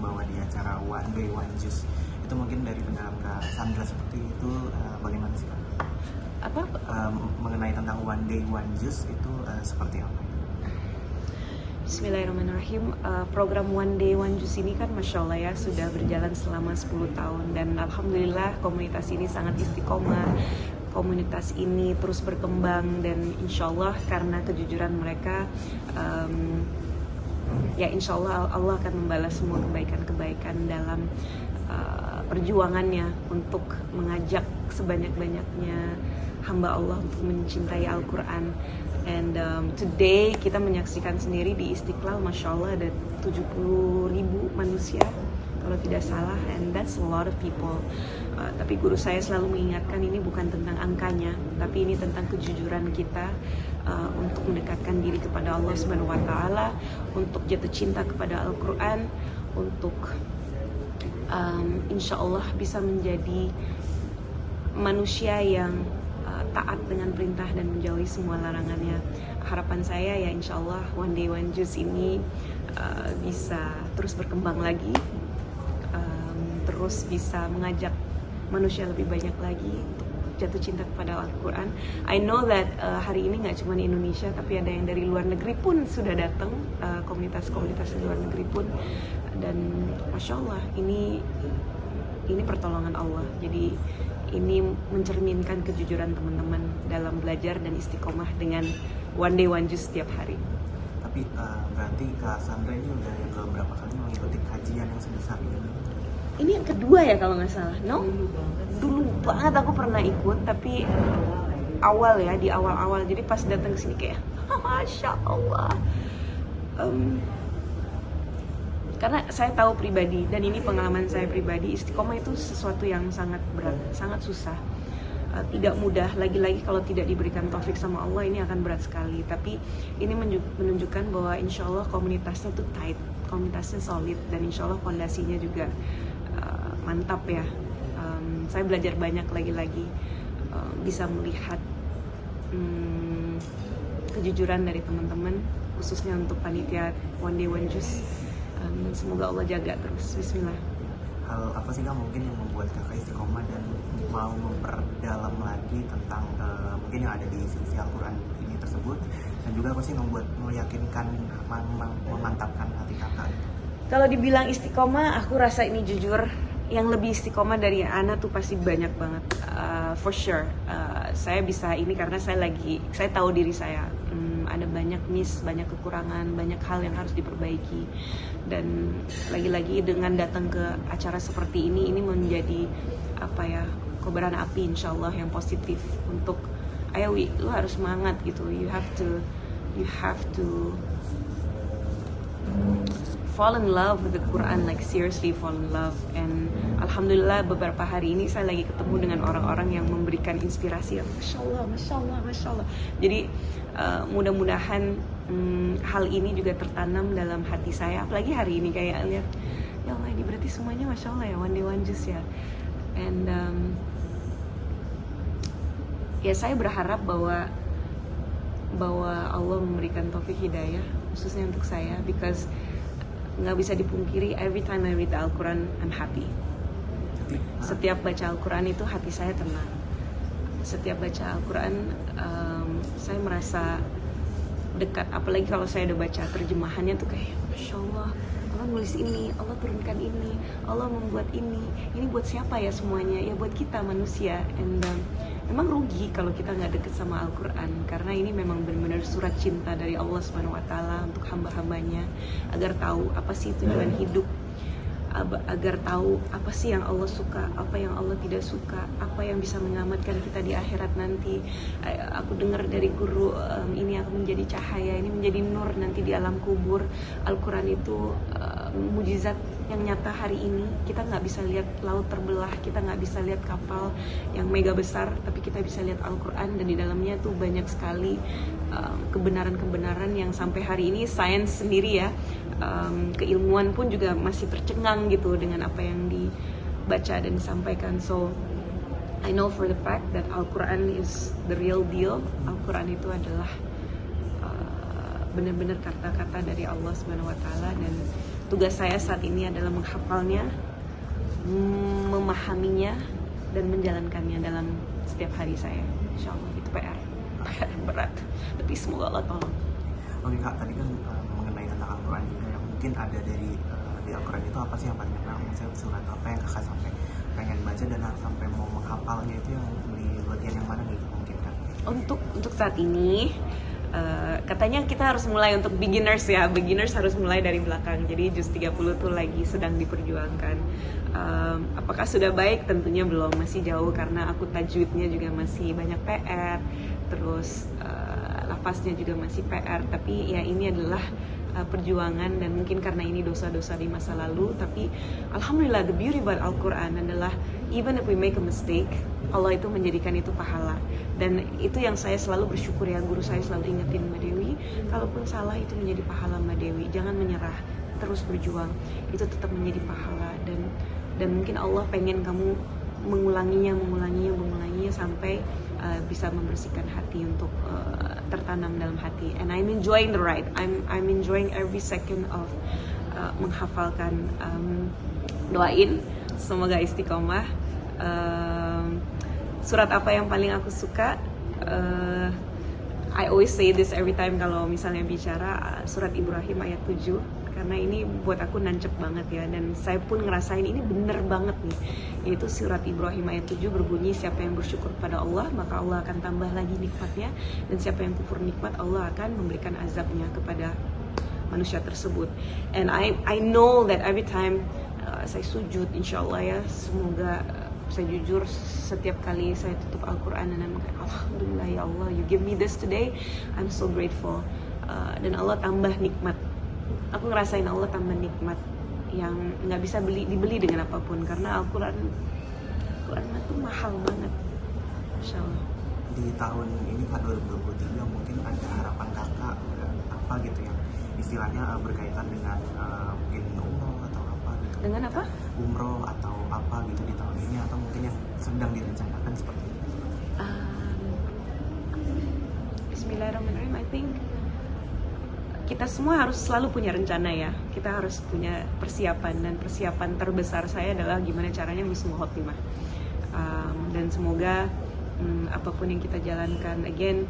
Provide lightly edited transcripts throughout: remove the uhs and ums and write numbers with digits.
bahwa di acara One Day One Juice itu mungkin dari pendalam Kak Sandra seperti itu, bagaimana sih Kak? Apa? Mengenai tentang One Day One Juice itu seperti apa? Bismillahirrahmanirrahim. Program One Day One Juice ini kan Masya Allah ya sudah berjalan selama 10 tahun dan Alhamdulillah komunitas ini sangat istiqomah. Komunitas ini terus berkembang dan insya Allah karena kejujuran mereka, ya insya Allah Allah akan membalas semua kebaikan-kebaikan dalam perjuangannya untuk mengajak sebanyak-banyaknya hamba Allah untuk mencintai Al-Quran. And today kita menyaksikan sendiri di Istiqlal, Masya Allah ada 70.000 manusia kalau tidak salah, and that's a lot of people. Tapi guru saya selalu mengingatkan ini bukan tentang angkanya, tapi ini tentang kejujuran kita untuk mendekatkan diri kepada Allah Subhanahu wa Ta'ala, untuk jatuh cinta kepada Al-Quran, untuk insya Allah bisa menjadi manusia yang taat dengan perintah dan menjauhi semua larangannya. Harapan saya ya insya Allah One Day One Juice ini bisa terus berkembang lagi, terus bisa mengajak manusia lebih banyak lagi untuk jatuh cinta kepada Al-Quran. I know that hari ini nggak cuma di Indonesia, tapi ada yang dari luar negeri pun sudah datang, komunitas-komunitas di luar negeri pun, dan Masya Allah ini pertolongan Allah. Jadi ini mencerminkan kejujuran teman-teman dalam belajar dan istiqomah dengan One Day One Juice setiap hari. Tapi berarti Kak Sandra ini udah beberapa kali mengikuti kajian yang sebesar ini. Ini yang kedua ya kalau nggak salah, no? Dulu banget aku pernah ikut, tapi awal ya, di awal-awal. Jadi pas datang ke sini kayak, Masya Allah. Karena saya tahu pribadi, dan ini pengalaman saya pribadi, istiqomah itu sesuatu yang sangat berat, sangat susah, tidak mudah. Lagi-lagi kalau tidak diberikan taufik sama Allah, ini akan berat sekali. Tapi ini menunjukkan bahwa insya Allah komunitasnya tuh tight, komunitasnya solid, dan insya Allah fondasinya juga mantap ya. Saya belajar banyak lagi-lagi, bisa melihat kejujuran dari teman-teman, khususnya untuk panitia One Day One Juice. Semoga Allah jaga terus. Bismillah. Hal apa sih Kak mungkin yang membuat Kakak istiqomah dan mau memperdalam lagi tentang mungkin yang ada di sisi Al-Quran ini tersebut, dan juga apa sih yang membuat meyakinkan, memantapkan hati Kakak? Kalau dibilang istiqomah, aku rasa ini jujur, yang lebih istiqomah dari Ana tuh pasti banyak banget, for sure. Saya bisa ini karena saya tahu diri saya, ada banyak miss, banyak kekurangan, banyak hal yang harus diperbaiki. Dan lagi-lagi dengan datang ke acara seperti ini menjadi apa ya, kobaran api insya Allah yang positif untuk ayo Wi, lu harus semangat gitu. You have to fall in love with the Quran, like seriously fall in love. And alhamdulillah beberapa hari ini saya lagi ketemu dengan orang-orang yang memberikan inspirasi yang Masya Allah. Jadi mudah-mudahan hal ini juga tertanam dalam hati saya. Apalagi hari ini kayak lihat, ya Allah ini berarti semuanya Masya Allah ya, One Day One Juice ya. And ya saya berharap bahwa Allah memberikan taufik hidayah khususnya untuk saya, because nggak bisa dipungkiri, every time I read Al-Quran I'm happy. Setiap baca Al-Quran itu hati saya tenang. Setiap baca Al-Quran saya merasa dekat. Apalagi kalau saya udah baca terjemahannya tuh kayak Masya Allah, Allah nulis ini, Allah turunkan ini, Allah membuat ini buat siapa ya semuanya? Ya buat kita manusia. And memang rugi kalau kita nggak deket sama Al-Quran, karena ini memang benar-benar surat cinta dari Allah Subhanahu wa Ta'ala untuk hamba-hambanya, agar tahu apa sih tujuan hidup, agar tahu apa sih yang Allah suka, apa yang Allah tidak suka, apa yang bisa menyelamatkan kita di akhirat nanti. Aku dengar dari guru, ini akan menjadi cahaya, ini menjadi nur nanti di alam kubur. Al-Quran itu mujizat yang nyata hari ini. Kita nggak bisa lihat laut terbelah, kita nggak bisa lihat kapal yang mega besar, tapi kita bisa lihat Al-Quran, dan di dalamnya tuh banyak sekali kebenaran-kebenaran yang sampai hari ini sains sendiri ya, keilmuan pun juga masih tercengang gitu dengan apa yang dibaca dan disampaikan. So I know for the fact that Al-Quran is the real deal. Al-Quran itu adalah benar-benar kata-kata dari Allah Subhanahu wa Ta'ala, dan tugas saya saat ini adalah menghafalnya, memahaminya, dan menjalankannya dalam setiap hari saya. Insya Allah itu PR yang berat, tapi semoga Allah tolong. Oke Kak, tadi kan mengenai tentang Al-Quran juga yang mungkin ada dari di Al-Quran itu apa sih yang paling enak? Maksudnya surat apa yang Kakak sampai pengen baca dan sampai mau menghafalnya itu yang di bagian yang mana nih mungkin Kak? Untuk saat ini katanya kita harus mulai untuk beginners ya. Beginners harus mulai dari belakang. Jadi juz 30 tuh lagi sedang diperjuangkan. Apakah sudah baik? Tentunya belum, masih jauh karena aku tajwidnya juga masih banyak PR. Terus lafaznya juga masih PR. Tapi ya ini adalah perjuangan, dan mungkin karena ini dosa-dosa di masa lalu, tapi alhamdulillah the beauty about Al-Quran adalah even if we make a mistake, Allah itu menjadikan itu pahala. Dan itu yang saya selalu bersyukur ya, guru saya selalu ingetin Mbak Dewi, kalaupun salah itu menjadi pahala Mbak Dewi, jangan menyerah, terus berjuang, itu tetap menjadi pahala. Dan mungkin Allah pengen kamu mengulanginya sampai bisa membersihkan hati untuk tertanam dalam hati. And I'm enjoying the ride. I'm enjoying every second of menghafalkan. Doain semoga istiqomah. Surat apa yang paling aku suka? I always say this every time kalau misalnya bicara surat Ibrahim ayat 7, karena ini buat aku nancep banget ya, dan saya pun ngerasain ini bener banget nih. Yaitu surat Ibrahim ayat 7 berbunyi, siapa yang bersyukur pada Allah maka Allah akan tambah lagi nikmatnya, dan siapa yang kufur nikmat Allah akan memberikan azabnya kepada manusia tersebut. And I know that every time saya sujud, insyaallah ya, semoga saya jujur, setiap kali saya tutup Al-Quran dan alhamdulillah ya Allah, you give me this today, I'm so grateful. Dan Allah tambah nikmat. Aku ngerasain Allah tambah nikmat yang nggak bisa dibeli dengan apapun, karena Al-Quran itu mahal banget. Insya Allah. Di tahun ini Kak 2023 mungkin ada harapan Kakak apa gitu yang istilahnya berkaitan dengan mungkin umroh atau apa gitu. Dengan apa? Umroh atau apa gitu di tahun ini, atau mungkin yang sedang direncanakan seperti itu. Bismillahirrahmanirrahim. I think kita semua harus selalu punya rencana ya. Kita harus punya persiapan, dan persiapan terbesar saya adalah gimana caranya husnul khotimah. Dan semoga apapun yang kita jalankan, again,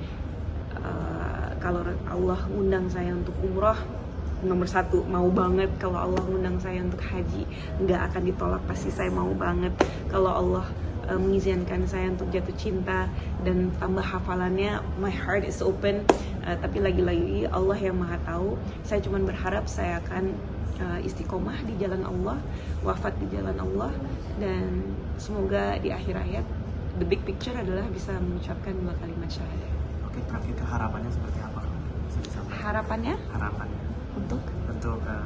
kalau Allah undang saya untuk umroh, nomor satu mau banget. Kalau Allah undang saya untuk haji, nggak akan ditolak, pasti saya mau banget. Kalau Allah mengizinkan saya untuk jatuh cinta dan tambah hafalannya, my heart is open. Tapi lagi-lagi Allah yang maha tahu. Saya cuma berharap saya akan istiqomah di jalan Allah, wafat di jalan Allah, dan semoga di akhir hayat the big picture adalah bisa mengucapkan 2 kalimat syahadat. Oke, terakhir harapannya seperti apa? Harapannya untuk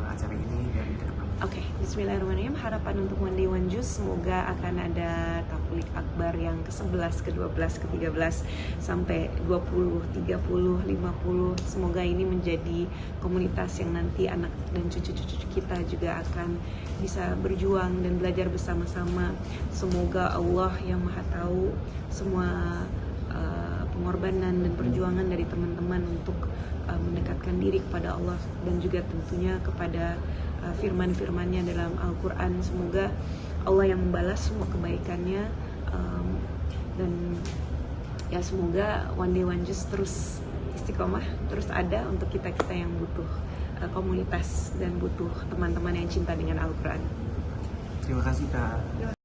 acara ini dan ke depan. Oke, bismillahirrahmanirrahim. Harapan untuk One Day One Juz, semoga akan ada Tabligh Akbar yang ke-11, ke-12, ke-13 sampai 20, 30, 50. Semoga ini menjadi komunitas yang nanti anak dan cucu-cucu kita juga akan bisa berjuang dan belajar bersama-sama. Semoga Allah yang Maha Tahu semua pengorbanan dan perjuangan dari teman-teman untuk mendekatkan diri kepada Allah, dan juga tentunya kepada firman-firmannya dalam Al-Quran. Semoga Allah yang membalas semua kebaikannya, dan ya semoga One Day One Juz terus istiqomah, terus ada untuk kita-kita yang butuh komunitas dan butuh teman-teman yang cinta dengan Al-Quran. Terima kasih Kak.